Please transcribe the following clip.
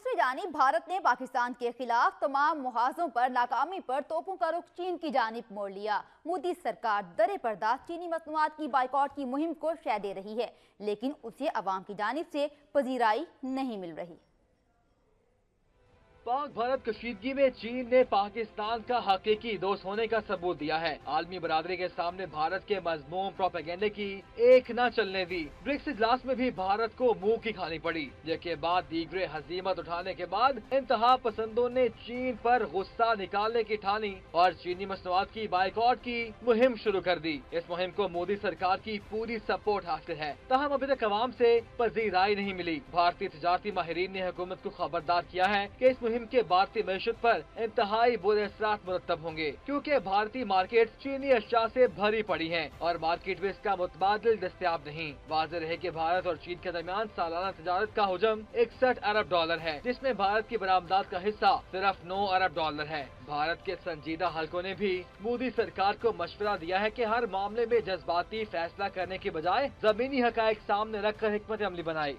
دوسری جانب بھارت نے پاکستان کے خلاف تمام محاذوں پر ناکامی پر توپوں کا رخ چین کی جانب موڑ لیا۔ مودی سرکار در پردہ چینی مصنوعات کی بائیکاٹ کی مہم کو شہ دے رہی ہے، لیکن اسے عوام کی جانب سے پذیرائی نہیں مل رہی۔ پاک بھارت کشیدگی میں چین نے پاکستان کا حقیقی دوست ہونے کا ثبوت دیا ہے۔ عالمی برادری کے سامنے بھارت کے مذموم پروپیگنڈے کی ایک نہ چلنے دی۔ برکس اجلاس میں بھی بھارت کو منہ کی کھانی پڑی، جس کے بعد دیگر ہزیمت اٹھانے کے بعد انتہا پسندوں نے چین پر غصہ نکالنے کی ٹھانی اور چینی مصنوعات کی بائیکاٹ کی مہم شروع کر دی۔ اس مہم کو مودی سرکار کی پوری سپورٹ حاصل ہے، تاہم ابھی تک عوام سے پذیرائی نہیں ملی۔ بھارتی تجارتی ماہرین نے حکومت کو خبردار کیا ہے کہ اس مہم کے بھارتی معیشت پر انتہائی برے اثرات مرتب ہوں گے، کیونکہ بھارتی مارکیٹ چینی اشیاء سے بھری پڑی ہیں اور مارکیٹ میں اس کا متبادل دستیاب نہیں۔ واضح رہے کہ بھارت اور چین کے درمیان سالانہ تجارت کا حجم 61 ارب ڈالر ہے، جس میں بھارت کی برآمدات کا حصہ صرف 9 ارب ڈالر ہے۔ بھارت کے سنجیدہ حلقوں نے بھی مودی سرکار کو مشورہ دیا ہے کہ ہر معاملے میں جذباتی فیصلہ کرنے کی بجائے زمینی حقائق سامنے رکھ کر حکمت عملی بنائے۔